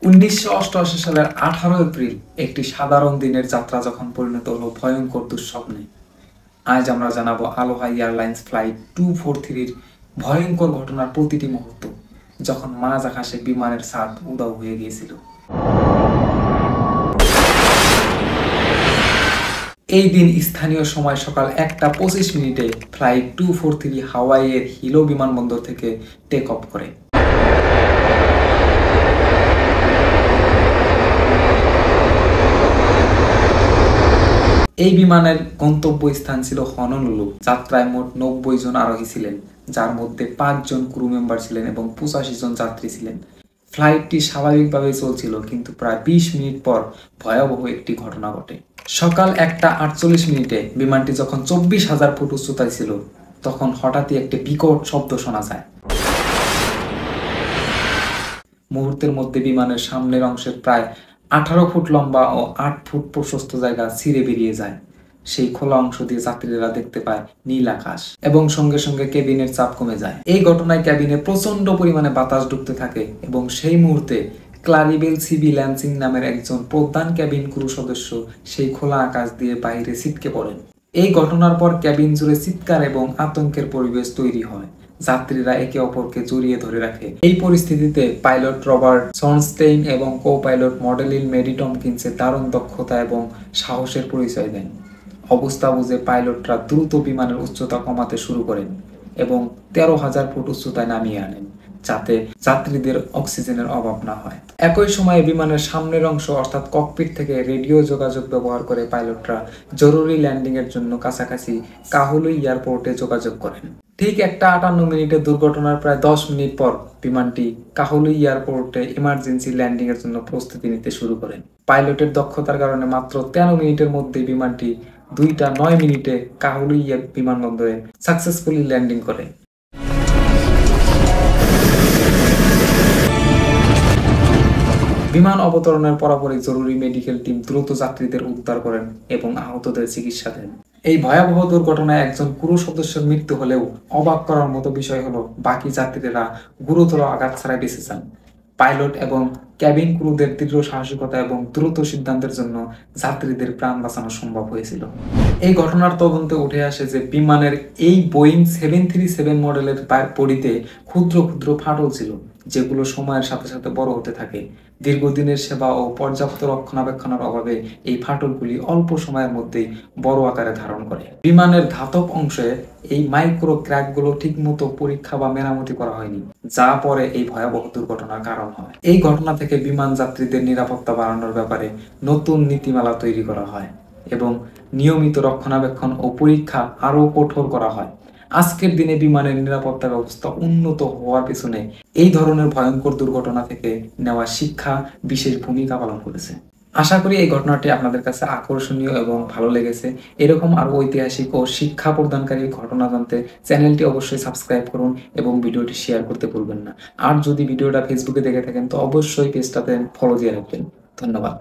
1988 সালের 18 এপ্রিল একটি সাধারণ দিনের যাত্রা যখন পরিণত হলো ভয়ঙ্কর দুঃস্বপ্নে। আজ আমরা জানাবো আলোহা এয়ারলাইন্স ফ্লাইট 243-র ভয়ঙ্কর ঘটনার প্রতিটি মুহূর্ত, যখন মাঝ আকাশে বিমানের ছাদ উধাও হয়ে গিয়েছিল। এই দিন স্থানীয় সময় সকাল 1:25 ফ্লাইট 243 হাওয়াইয়ের হিলো বিমানবন্দর থেকে টেক অফ করে। এই বিমানের গন্তব্যস্থান ছিল হনলুলু। যাত্রায় মোট 90 জন আরোহী ছিলেন, যার মধ্যে 5 জন ক্রু মেম্বার ছিলেন এবং 85 জন যাত্রী ছিলেন। ফ্লাইটটি স্বাভাবিকভাবে চলছিল, কিন্তু প্রায় 20 মিনিট পর ভয়াবহ একটি ঘটনা ঘটে। সকাল 1:48 বিমানটি যখন 24,000 ফুট উচ্চতায় ছিল, তখন হঠাৎই একটি বিকট শব্দ শোনা যায়। মুহূর্তের মধ্যে বিমানের সামনের অংশের প্রায় 18 ফুট লম্বা ও 8 ফুট প্রশস্ত জায়গা ছিঁড়ে বেরিয়ে যায়। সেই খোলা অংশ দিয়ে যাত্রীরা দেখতে পায় নীল আকাশ এবং সঙ্গে সঙ্গে কেবিনের চাপ কমে যায়। এই ঘটনায় কেবিনে প্রচন্ড পরিমাণে বাতাস ঢুকতে থাকে এবং সেই মুহূর্তে ক্লারিবেল সিবি ল্যান্সিং নামের একজন প্রধান কেবিন ক্রু সদস্য সেই খোলা আকাশ দিয়ে বাইরে ছিটকে পড়েন। এই ঘটনার পর কেবিন জুড়ে চিৎকার এবং আতঙ্কের পরিবেশ তৈরি হয়। যাত্রীরা একে অপরকে জড়িয়ে ধরে রাখে। এই পরিস্থিতিতে পাইলট রবার্ট সনস্টেইন এবং কো পাইলট মডেলিন মেরি টমকিন্সের দারুণ দক্ষতা এবং সাহসের পরিচয় দেন। অবস্থা বুঝে পাইলটরা দ্রুত বিমানের উচ্চতা কমাতে শুরু করেন এবং 13,000 ফুট উচ্চতায় নামিয়ে আনেন, যাতে যাত্রীদের অক্সিজেনের অভাব না হয়। একই সময়ে বিমানের সামনের অংশ অর্থাৎ ককপিট থেকে রেডিও যোগাযোগ ব্যবহার করে পাইলটরা জরুরি ল্যান্ডিং এর জন্য কাছাকাছি কাহুলু এয়ারপোর্টে যোগাযোগ করেন। ঠিক 1:58 দুর্ঘটনার প্রায় 10 মিনিট পর বিমানটি কাহুলু এয়ারপোর্টে ইমার্জেন্সি ল্যান্ডিং এর জন্য প্রস্তুতি নিতে শুরু করেন। পাইলটের দক্ষতার কারণে মাত্র 13 মিনিটের মধ্যে বিমানটি 2:09 কাহুলু বিমানবন্দরে সাকসেসফুলি ল্যান্ডিং করে। বিমান অবতরণের পরপরই জরুরি মেডিকেল টিম দ্রুত যাত্রীদের উদ্ধার করেন এবং আহতদের চিকিৎসা দেন। এই ভয়াবহ দুর্ঘটনায় একজন ক্রু সদস্যের মৃত্যু হলেও অবাক করার মতো বিষয় হলো বাকি যাত্রীরা গুরুতর আঘাত ছাড়াই বেঁচে যান। পাইলট এবং ক্যাবিন ক্রুদের দৃঢ় সাহসিকতা এবং দ্রুত সিদ্ধান্তের জন্য যাত্রীদের প্রাণ বাঁচানো সম্ভব হয়েছিল। এই ঘটনার তদন্তে উঠে আসে যে বিমানের এই বোয়িং 737 মডেলের বডিতে ক্ষুদ্র ক্ষুদ্র ফাটল ছিল, যেগুলো সময়ের সাথে সাথে বড় হতে থাকে। দীর্ঘদিনের সেবা ও পর্যাপ্ত রক্ষণাবেক্ষণের অভাবে এই ফাটলগুলি অল্প সময়ের মধ্যেই বড় আকারে ধারণ করে। বিমানের ধাতব অংশে এই মাইক্রো ক্র্যাকগুলো ঠিকমতো পরীক্ষা বা মেরামতি করা হয়নি, যা পরে এই ভয়াবহ দুর্ঘটনার কারণ হয়। এই ঘটনা থেকে বিমান যাত্রীদের নিরাপত্তা বাড়ানোর ব্যাপারে নতুন নীতিমালা তৈরি করা হয় এবং নিয়মিত রক্ষণাবেক্ষণ ও পরীক্ষা আরও কঠোর করা হয়। আজকের দিনে বিমানের নিরাপত্তা ব্যবস্থা উন্নত হওয়ার পেছনে এই ধরনের ভয়ঙ্কর দুর্ঘটনা থেকে নেওয়া শিক্ষা বিশেষ ভূমিকা পালন করেছে। আশা করি এই ঘটনাটি আপনাদের কাছে আকর্ষণীয় এবং ভালো লেগেছে। এরকম আরো ঐতিহাসিক ও শিক্ষা প্রদানকারী ঘটনা জানতে চ্যানেলটি অবশ্যই সাবস্ক্রাইব করুন এবং ভিডিওটি শেয়ার করতে ভুলবেন না। আর যদি ভিডিওটা ফেসবুকে দেখে থাকেন তো অবশ্যই পেজটাতে ফলো দিয়ে রাখবেন। ধন্যবাদ।